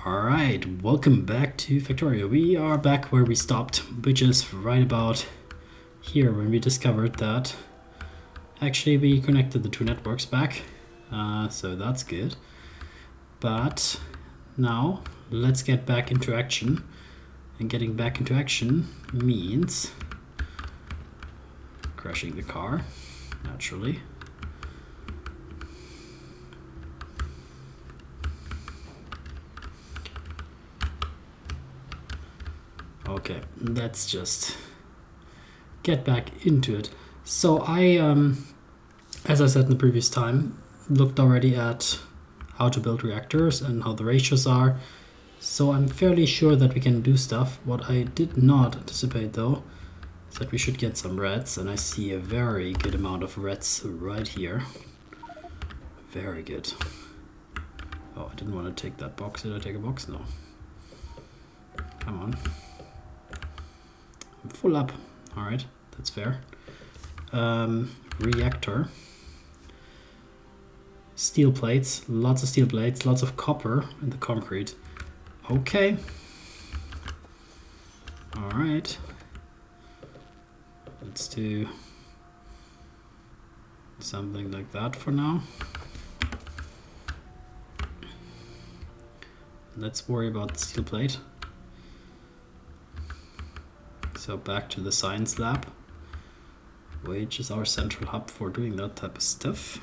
Alright, welcome back to Factorio. We are back where we stopped, which is right about here when we discovered that actually we connected the two networks back, so that's good. But now let's get back into action, and getting back into action means crashing the car, naturally. Okay, let's just get back into it. So I, as I said in the previous time, looked already at how to build reactors and how the ratios are. So I'm fairly sure that we can do stuff. What I did not anticipate though is that we should get some reds, and I see a very good amount of reds right here. Very good. Oh, I didn't want to take that box. Did I take a box? No. Come on. I'm full up. Alright, that's fair. Reactor. Steel plates. Lots of steel plates. Lots of copper in the concrete. Okay. Alright. Let's do something like that for now. Let's worry about the steel plate. So back to the science lab, which is our central hub for doing that type of stuff.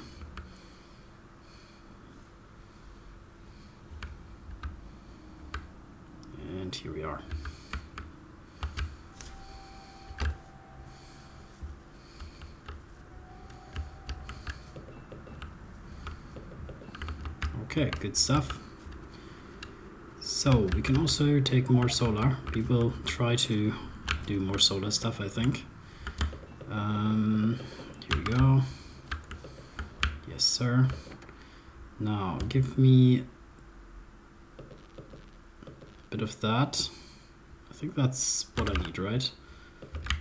And here we are. Okay, good stuff. So we can also take more solar. We will try to do more solar stuff, I think. Here we go. Yes, sir. Now give me a bit of that. I think that's what I need, right?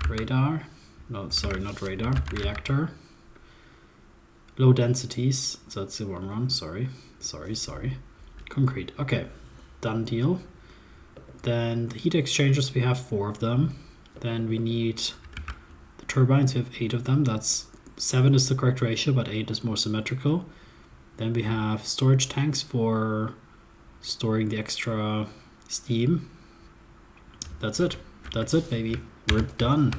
Radar. No, sorry, not radar. Reactor. Low densities. So that's the wrong one. Sorry. Concrete. Okay. Done deal. Then the heat exchangers, we have 4 of them. Then we need the turbines, we have 8 of them. That's 7 is the correct ratio, but 8 is more symmetrical. Then we have storage tanks for storing the extra steam. That's it. That's it, baby. We're done.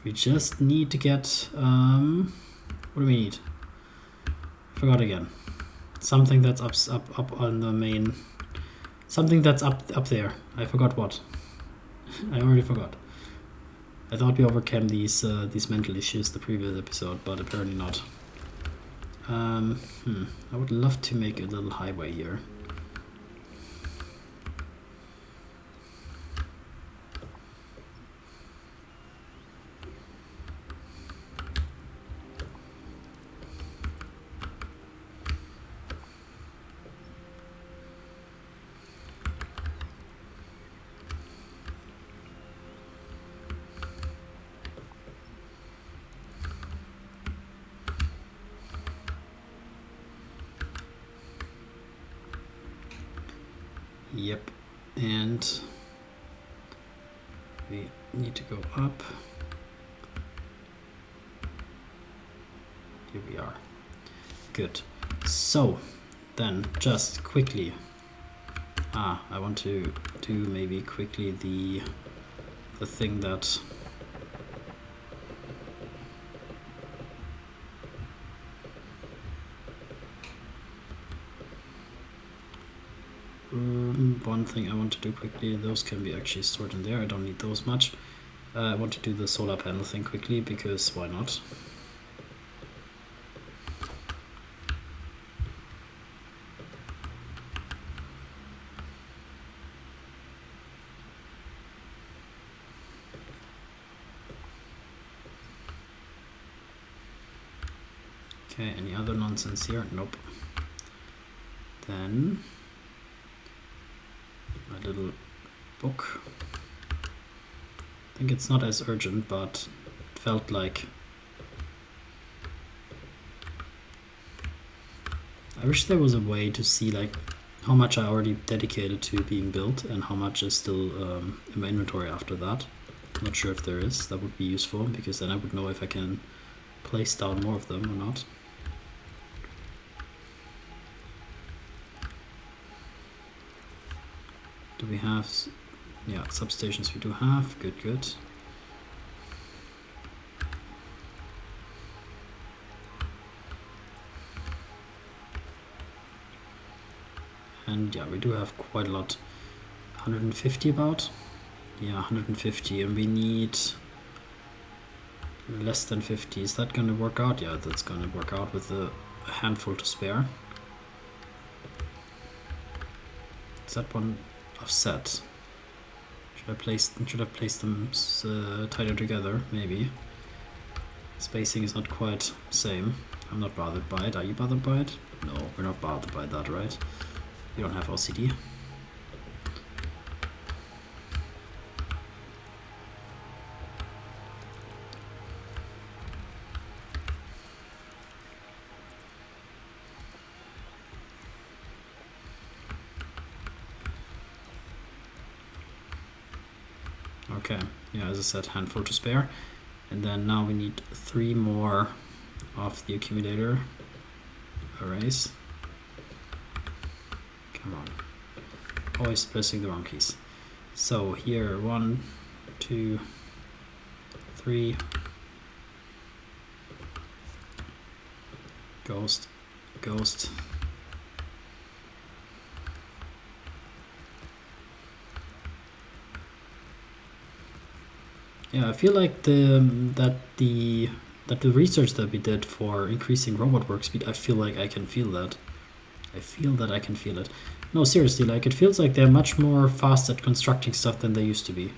We just need to get, what do we need? I forgot again. Something that's up on the main, something that's up there. I forgot what. I already forgot. I thought we overcame these mental issues the previous episode, but apparently not. I would love to make a little highway here. Yep, and we need to go up. Here we are. Good. So then just quickly, I want to do maybe quickly the thing that one thing I want to do quickly. Those can be actually stored in there. I don't need those much. I want to do the solar panel thing quickly because why not? Okay, any other nonsense here? Nope. Then my little book. I think it's not as urgent, but it felt like I wish there was a way to see like how much I already dedicated to being built and how much is still in my inventory after that. I'm not sure if there is. That would be useful because then I would know if I can place down more of them or not. Do we have... yeah, substations we do have. Good, good. And yeah, we do have quite a lot. 150 about? Yeah, 150, and we need less than 50. Is that gonna work out? Yeah, that's gonna work out with a handful to spare. Is that one offset? Should I place them tighter together? Maybe. Spacing is not quite the same. I'm not bothered by it. Are you bothered by it? No, we're not bothered by that, right? We don't have LCD. Okay, yeah, as I said, handful to spare. And then now we need 3 more of the accumulator arrays. Come on. Always pressing the wrong keys. So here, 1, 2, 3. Ghost, ghost. Yeah, I feel like the research that we did for increasing robot work speed, I feel like I can feel that. I feel that I can feel it. No, seriously, like it feels like they're much more fast at constructing stuff than they used to be.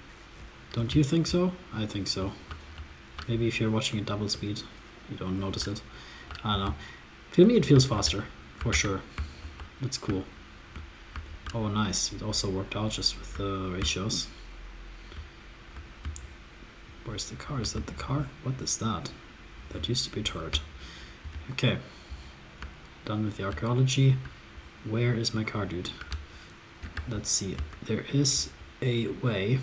Don't you think so? I think so. Maybe if you're watching at double speed, you don't notice it. I don't know. For me, it feels faster, for sure. That's cool. Oh, nice. It also worked out just with the ratios. Where's the car? Is that the car? What is that? That used to be a turret. Okay. Done with the archaeology. Where is my car, dude? Let's see. There is a way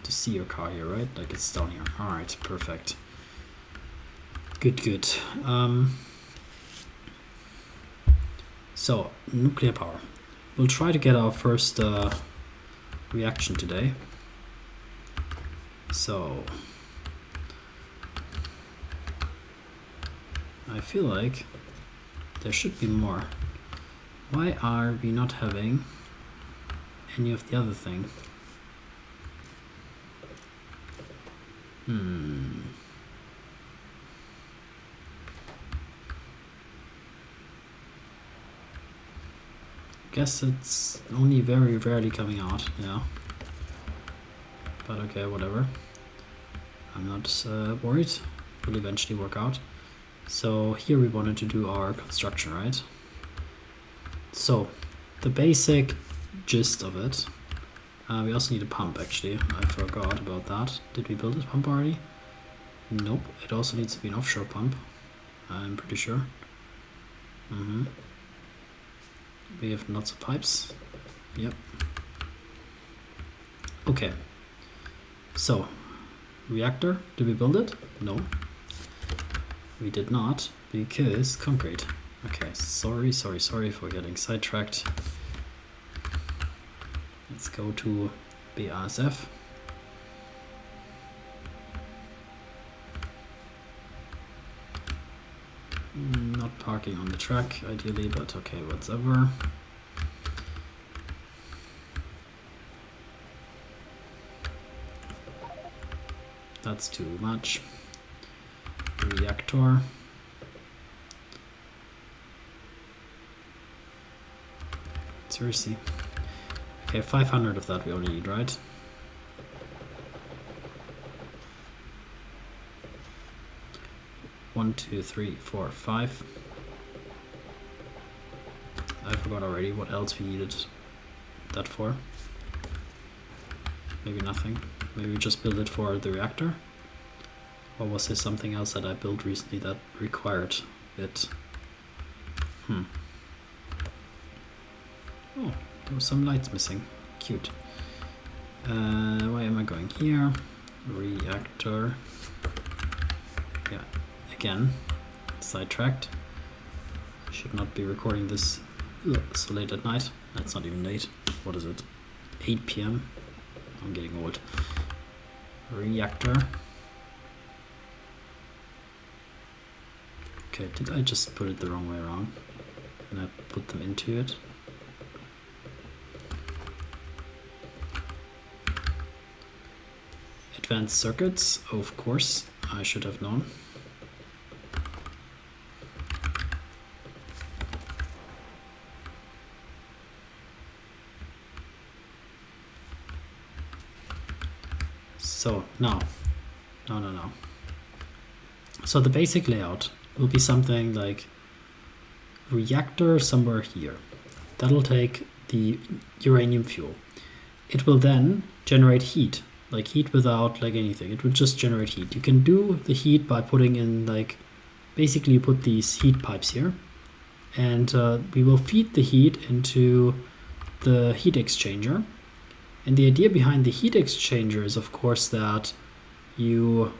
to see your car here, right? Like it's down here. Alright, perfect. Good, good. So, nuclear power. We'll try to get our first reaction today. So, I feel like there should be more. Why are we not having any of the other thing? Guess it's only very rarely coming out, yeah. But okay, whatever. I'm not worried. Will eventually work out. So here we wanted to do our construction, right? So the basic gist of it. We also need a pump, actually. I forgot about that. Did we build a pump already? Nope. It also needs to be an offshore pump. I'm pretty sure. We have lots of pipes. Yep. Okay. So, reactor, did we build it? No. We did not, because concrete. Okay, sorry for getting sidetracked. Let's go to BASF. Not parking on the track, ideally, but okay, whatever. That's too much. Reactor. Seriously. Okay, 500 of that we only need, right? One, two, three, four, 5. I forgot already what else we needed that for. Maybe nothing. Maybe we just build it for the reactor? Or was there something else that I built recently that required it? Oh, there were some lights missing. Cute. Why am I going here? Reactor. Yeah, again, sidetracked. Should not be recording this so late at night. That's not even late. What is it? 8 p.m. I'm getting old. Reactor. Okay, did I just put it the wrong way around? And I put them into it? Advanced circuits, of course, I should have known. So now, no. So the basic layout will be something like reactor somewhere here. That'll take the uranium fuel. It will then generate heat, like heat without like anything. It would just generate heat. You can do the heat by putting in like, basically you put these heat pipes here, and we will feed the heat into the heat exchanger. And the idea behind the heat exchanger is, of course, that you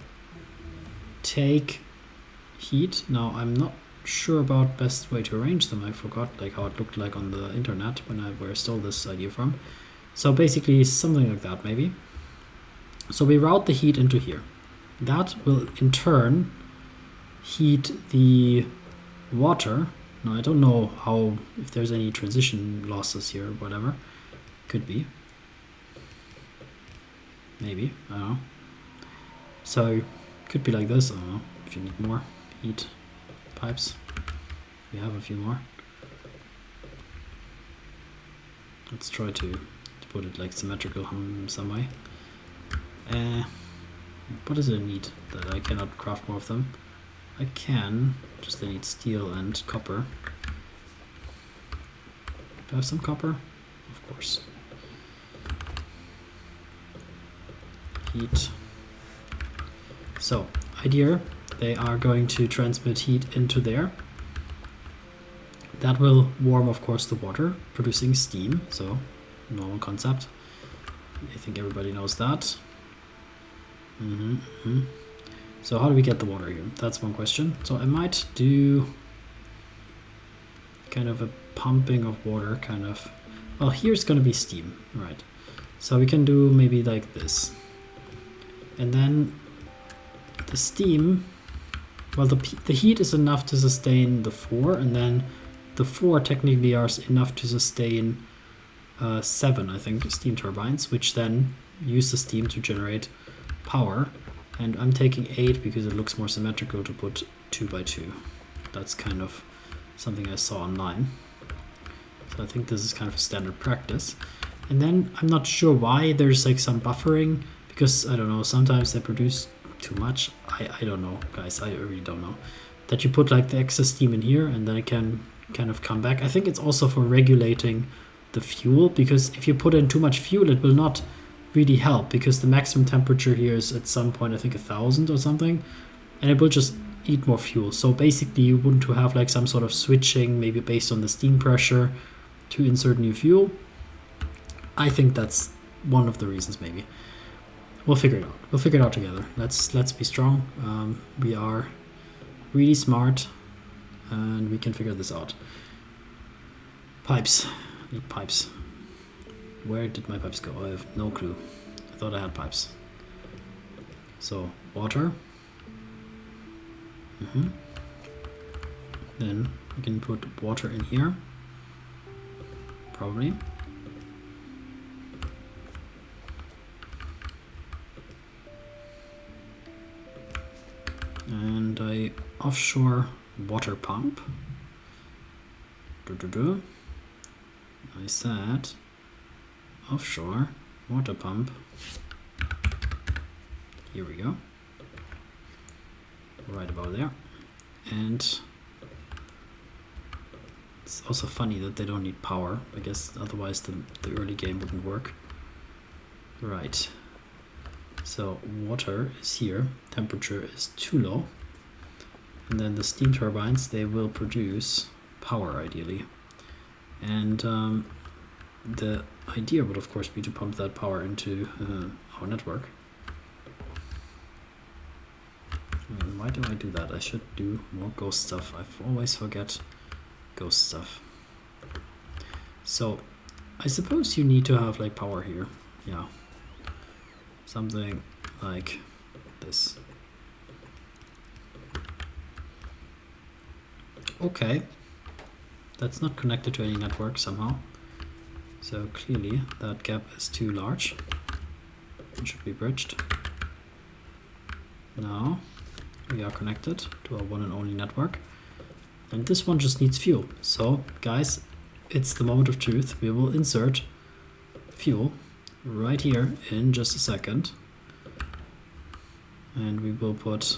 take heat. Now, I'm not sure about best way to arrange them. I forgot like how it looked like on the internet where I stole this idea from. So basically something like that, maybe. So we route the heat into here. That will in turn heat the water. Now, I don't know if there's any transition losses here or whatever. Could be. Maybe, I don't know. So, could be like this, I don't know, if you need more heat pipes. We have a few more. Let's try to put it like symmetrical in some way. What does it need that I cannot craft more of them? I can, just I need steel and copper. Do I have some copper? Of course. Heat. So, idea, they are going to transmit heat into there. That will warm, of course, the water, producing steam. So, normal concept. I think everybody knows that. So, how do we get the water here? That's one question. So, I might do kind of a pumping of water, kind of. Well, here's going to be steam, right? So, we can do maybe like this. And then the steam, well, the heat is enough to sustain the 4, and then the 4 technically are enough to sustain 7, I think, steam turbines, which then use the steam to generate power. And I'm taking 8 because it looks more symmetrical to put 2 by 2. That's kind of something I saw online. So I think this is kind of a standard practice. And then I'm not sure why there's like some buffering. Because, I don't know, sometimes they produce too much. I don't know, guys, I really don't know. That you put like the excess steam in here and then it can kind of come back. I think it's also for regulating the fuel, because if you put in too much fuel, it will not really help, because the maximum temperature here is at some point, I think 1000 or something, and it will just eat more fuel. So basically you want to have like some sort of switching, maybe based on the steam pressure, to insert new fuel. I think that's one of the reasons, maybe. We'll figure it out. We'll figure it out together. Let's be strong. We are really smart, and we can figure this out. Pipes. I need pipes. Where did my pipes go? I have no clue. I thought I had pipes. So water. Then we can put water in here. Probably. And a offshore water pump. I said offshore water pump. Here we go. Right about there. And it's also funny that they don't need power. I guess otherwise the early game wouldn't work. Right. So water is here, temperature is too low, and then the steam turbines, they will produce power ideally. And the idea would of course be to pump that power into our network. Why do I do that? I should do more ghost stuff. I always forget ghost stuff. So I suppose you need to have like power here. Yeah. Something like this. Okay. That's not connected to any network somehow. So clearly that gap is too large. It should be bridged. Now we are connected to our one and only network. And this one just needs fuel. So guys, it's the moment of truth. We will insert fuel right here in just a second. And we will put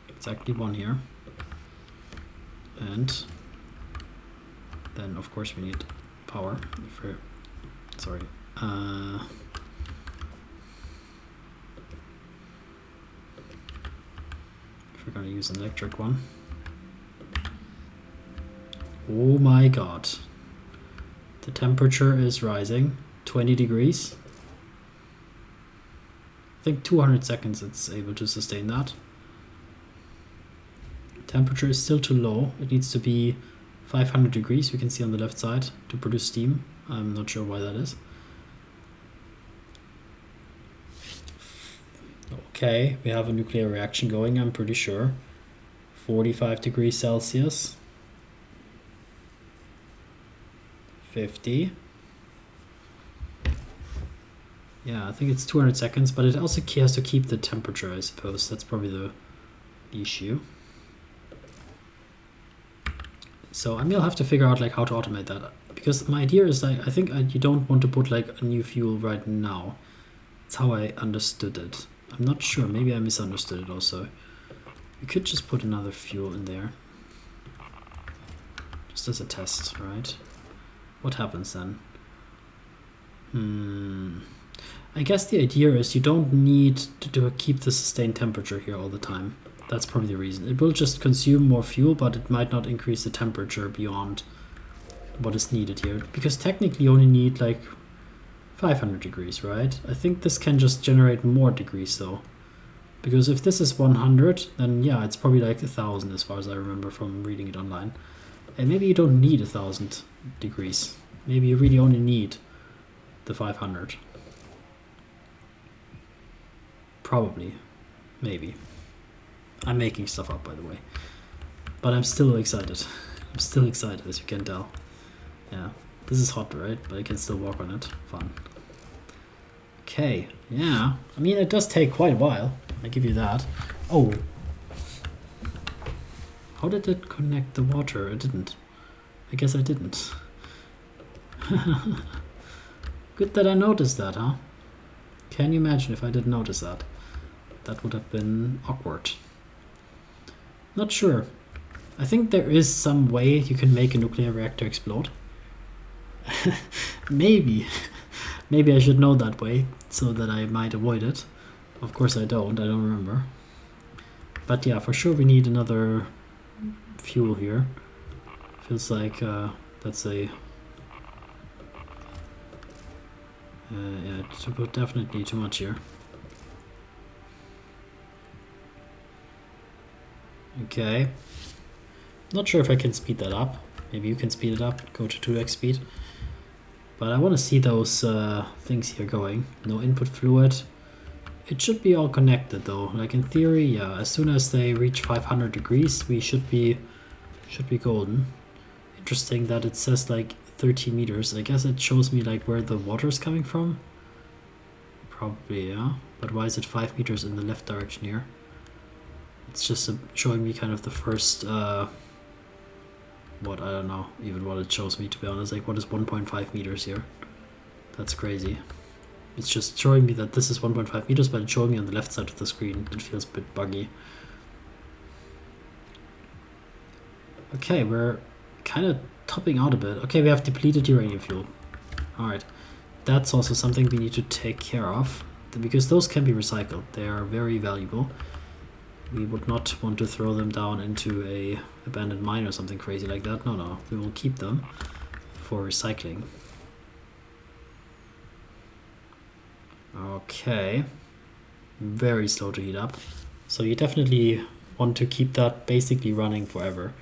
exactly one here. And then of course we need power. If we're, sorry. If we're gonna use an electric one. Oh my god. The temperature is rising. 20 degrees. I think 200 seconds it's able to sustain that. Temperature is still too low. It needs to be 500 degrees, we can see on the left side, to produce steam. I'm not sure why that is. Okay, we have a nuclear reaction going, I'm pretty sure. 45 degrees Celsius. 50. Yeah, I think it's 200 seconds, but it also has to keep the temperature, I suppose. That's probably the issue. So I will have to figure out like how to automate that, because my idea is like I think you don't want to put like a new fuel right now. That's how I understood it. I'm not sure, maybe I misunderstood it also. We could just put another fuel in there, just as a test, right? What happens then? I guess the idea is you don't need to keep the sustained temperature here all the time. That's probably the reason. It will just consume more fuel, but it might not increase the temperature beyond what is needed here. Because technically you only need like 500 degrees, right? I think this can just generate more degrees though. Because if this is 100, then yeah, it's probably like 1000 as far as I remember from reading it online. And maybe you don't need 1000 degrees. Maybe you really only need the 500. Probably. Maybe. I'm making stuff up, by the way. But I'm still excited. I'm still excited, as you can tell. Yeah. This is hot, right? But I can still walk on it. Fun. Okay. Yeah. I mean, it does take quite a while. I give you that. Oh. How did it connect the water? It didn't. I guess I didn't. Good that I noticed that, huh? Can you imagine if I didn't notice that? That would have been awkward. Not sure. I think there is some way you can make a nuclear reactor explode. Maybe. Maybe I should know that way so that I might avoid it. Of course I don't remember. But yeah, for sure we need another fuel here. Feels like that's a... yeah, definitely too much here. Okay. Not sure if I can speed that up. Maybe you can speed it up, go to 2x speed. But I want to see those things here going. No input fluid. It should be all connected though. Like in theory, yeah. As soon as they reach 500 degrees, we should be golden. Interesting that it says like 30 meters. I guess it shows me like where the water is coming from. Probably, yeah. But why is it 5 meters in the left direction here? It's just showing me kind of the first, what, I don't know even what it shows me, to be honest. Like, what is 1.5 meters here? That's crazy. It's just showing me that this is 1.5 meters, but it's showing me on the left side of the screen. It feels a bit buggy. Okay, we're kind of topping out a bit. Okay, we have depleted uranium fuel. Alright, that's also something we need to take care of, because those can be recycled. They are very valuable. We would not want to throw them down into a abandoned mine or something crazy like that. No, we will keep them. for recycling. Okay, very slow to heat up. So you definitely want to keep that basically running forever,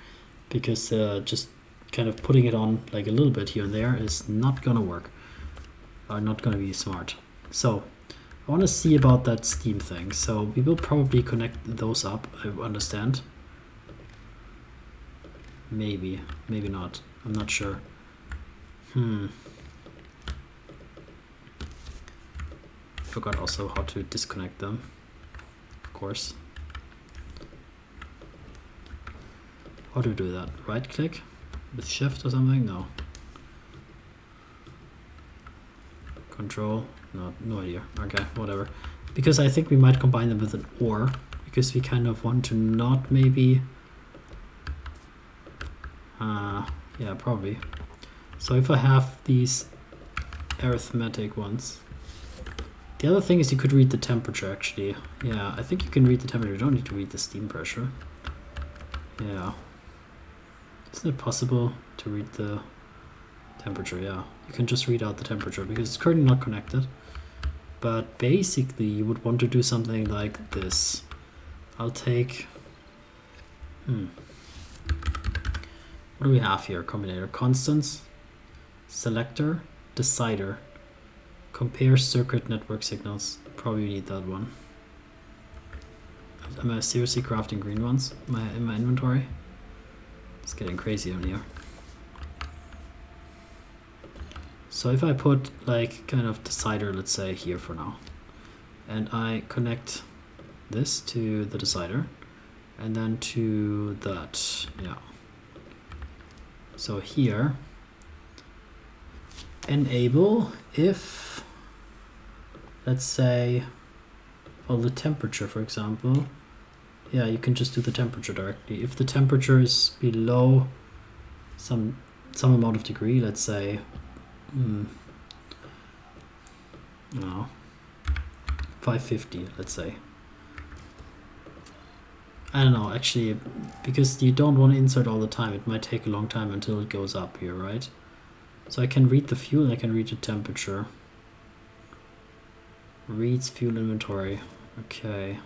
because just kind of putting it on like a little bit here and there is not gonna work, or not gonna be smart. So I want to see about that steam thing. So we will probably connect those up, I understand. Maybe, maybe not. I'm not sure. Forgot also how to disconnect them, of course. How to do that? Right click with shift or something? No. Control? No idea. Okay, whatever. Because I think we might combine them with an or, because we kind of want to not maybe... yeah, probably. So if I have these arithmetic ones... The other thing is you could read the temperature, actually. Yeah, I think you can read the temperature. You don't need to read the steam pressure. Yeah. Isn't it possible to read the temperature? Yeah, you can just read out the temperature because it's currently not connected. But basically you would want to do something like this. I'll take... What do we have here? Combinator. Constants, selector, decider. Compare circuit network signals. Probably need that one. Am I seriously crafting green ones in my inventory? It's getting crazy on here. So if I put like kind of decider, let's say here for now, and I connect this to the decider and then to that, yeah. So here, enable if, let's say, well, the temperature, for example. Yeah, you can just do the temperature directly. If the temperature is below some amount of degree, let's say, no, 550, let's say. I don't know, actually, because you don't want to insert all the time. It might take a long time until it goes up here, right? So I can read the fuel and I can read the temperature. Reads fuel inventory. Okay.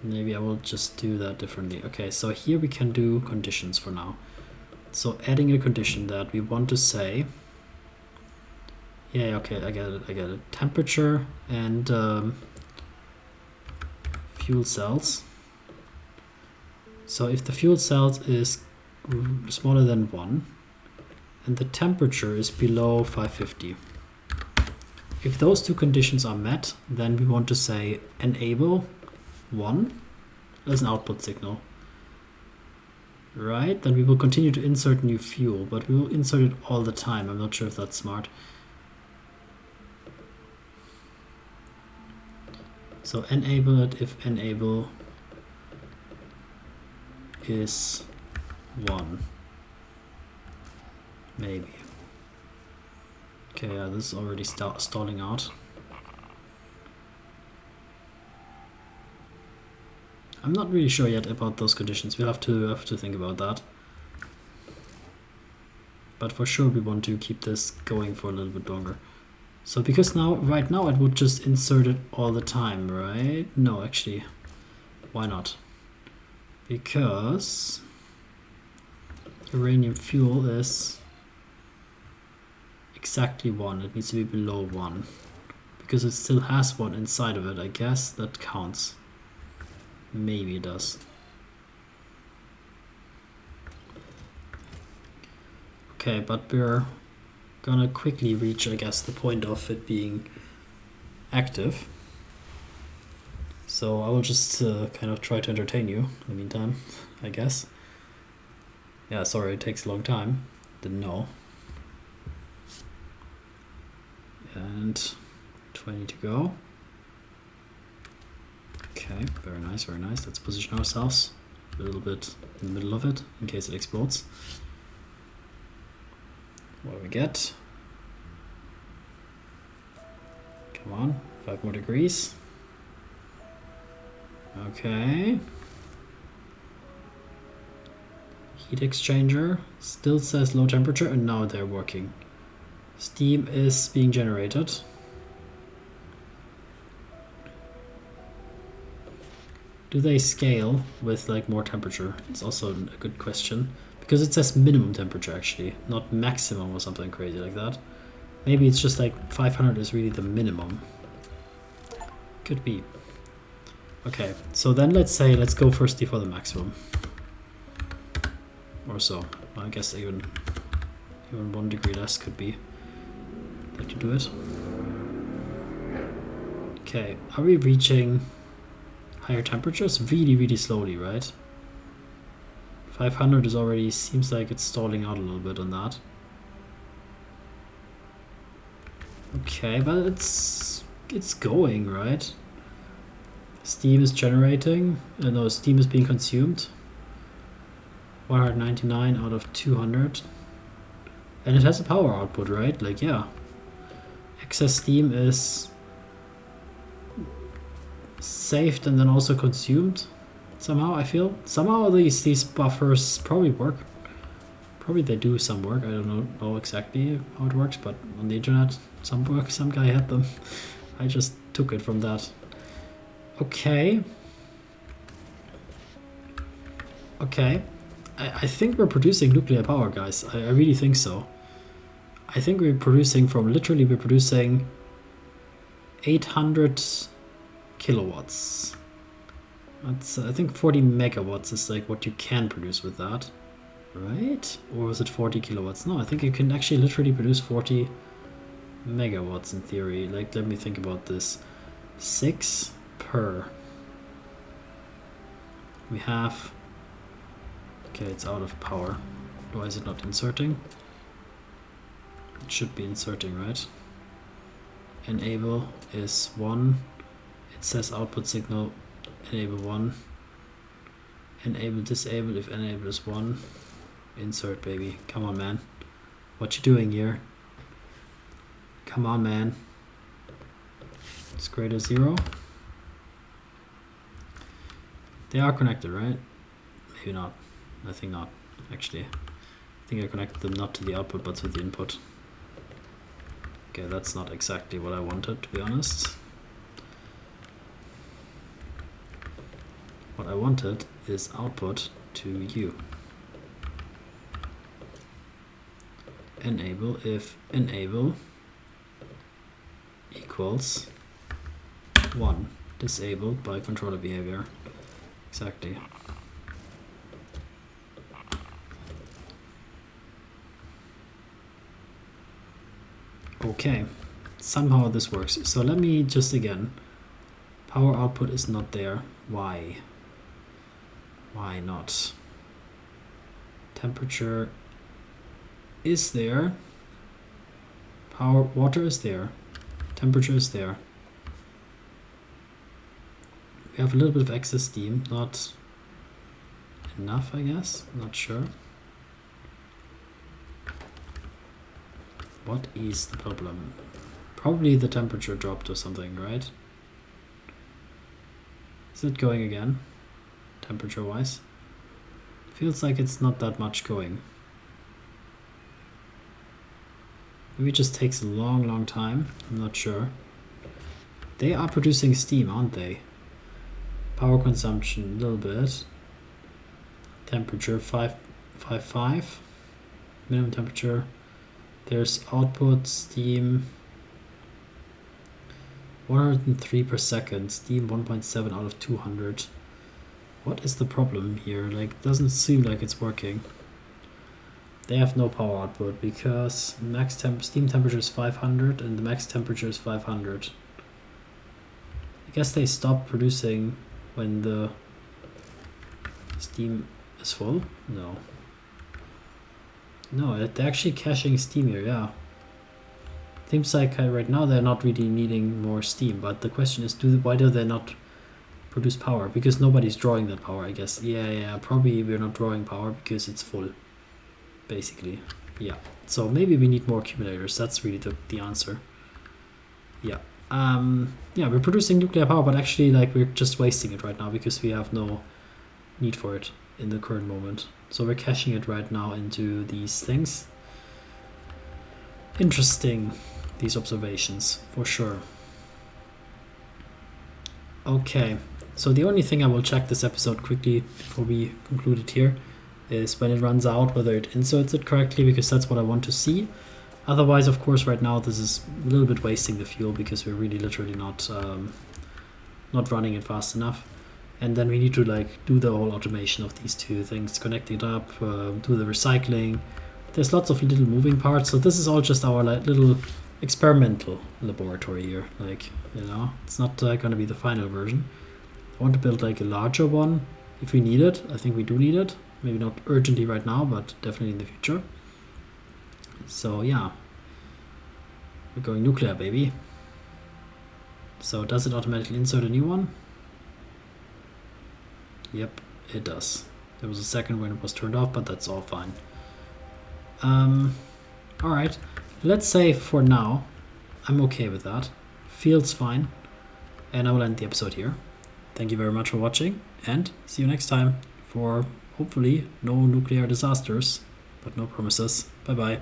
Maybe I will just do that differently. Okay, so here we can do conditions for now. So adding a condition that we want to say, yeah, okay, I get it. Temperature and fuel cells. So if the fuel cells is smaller than 1 and the temperature is below 550, if those two conditions are met, then we want to say enable 1 as an output signal. Right, then we will continue to insert new fuel, but we will insert it all the time. I'm not sure if that's smart. So enable it if enable is 1. Maybe. Okay, yeah, this is already stalling out. I'm not really sure yet about those conditions. We'll have to think about that. But for sure we want to keep this going for a little bit longer. So because right now it would just insert it all the time, right? No, actually, why not? Because uranium fuel is exactly 1. It needs to be below 1. Because it still has 1 inside of it, I guess that counts. Maybe it does. Okay, but we're gonna quickly reach, I guess, the point of it being active. So I will just kind of try to entertain you in the meantime, I guess. Yeah, sorry, it takes a long time. Didn't know. And 20 to go. Okay, very nice, very nice. Let's position ourselves a little bit in the middle of it in case it explodes. What do we get? Come on, 5 more degrees. Okay. Heat exchanger still says low temperature, and now they're working. Steam is being generated. Do they scale with like more temperature? It's also a good question, because it says minimum temperature actually, not maximum or something crazy like that. Maybe it's just like 500 is really the minimum. Could be. Okay, so then let's go firstly for the maximum. Or so. I guess even 1 degree less could be. Like to do it. Okay, are we reaching higher temperatures? Really, really slowly, right? 500 is already, seems like it's stalling out a little bit on that. Okay, but it's going, right? Steam is generating. No, steam is being consumed. 199 out of 200. And it has a power output, right? Like, yeah. Excess steam is saved and then also consumed somehow, I feel. Somehow these buffers probably work. Probably they do some work. I don't know exactly how it works, but on the internet, some guy had them. I just took it from that. Okay. Okay. I think we're producing nuclear power, guys. I really think so. I think we're producing we're producing 800 kilowatts. That's, I think 40 megawatts is like what you can produce with that. Right? Or is it 40 kilowatts? No, I think you can actually literally produce 40 megawatts in theory. Like, let me think about this. 6 per. We have... Okay, it's out of power. Why is it not inserting? It should be inserting, right? Enable is 1. It says output signal enable 1. Enable disable if enable is 1. Insert, baby. Come on, man. What you doing here? Come on, man. It's greater 0. They are connected, right? Maybe not. I think not, actually. I think I connected them not to the output, but to the input. Okay, that's not exactly what I wanted, to be honest. What I wanted is output to you. Enable if enable equals 1. Disabled by controller behavior. Exactly. Okay, somehow this works. So let me just again, power output is not there. Why? Why not? Temperature is there. Power, water is there. Temperature is there. We have a little bit of excess steam, not enough, I guess. Not sure. What is the problem? Probably the temperature dropped or something, right? Is it going again? Temperature wise? Feels like it's not that much going. Maybe it just takes a long time. I'm not sure. They are producing steam, aren't they? Power consumption, a little bit. Temperature 555. Minimum temperature. There's output steam 103 per second, steam 1.7 out of 200. What is the problem here? Like, doesn't seem like it's working. They have no power output because max steam temperature is 500 and the max temperature is 500. I guess they stop producing when the steam is full? No. No, they're actually caching steam here, yeah. Seems like right now they're not really needing more steam, but the question is, why do they not produce power? Because nobody's drawing that power, I guess. Yeah, probably we're not drawing power because it's full, basically. Yeah, so maybe we need more accumulators. That's really the answer. Yeah. Yeah, we're producing nuclear power, but actually, like, we're just wasting it right now because we have no need for it. in the current moment. So we're caching it right now into these things. Interesting, these observations, for sure. Okay, so the only thing I will check this episode quickly before we conclude it here is when it runs out, whether it inserts it correctly, because that's what I want to see. Otherwise, of course, right now this is a little bit wasting the fuel because we're really literally not running it fast enough. And then we need to like do the whole automation of these two things, connect it up, do the recycling. There's lots of little moving parts, so this is all just our like little experimental laboratory here. Like, you know, it's not gonna be the final version. I want to build like a larger one if we need it. I think we do need it. Maybe not urgently right now, but definitely in the future. So yeah, we're going nuclear, baby. So does it automatically insert a new one? Yep, it does. There was a second when it was turned off, but that's all fine. Alright, let's say for now, I'm okay with that. Feels fine. And I will end the episode here. Thank you very much for watching, and see you next time for hopefully no nuclear disasters, but no promises. Bye bye.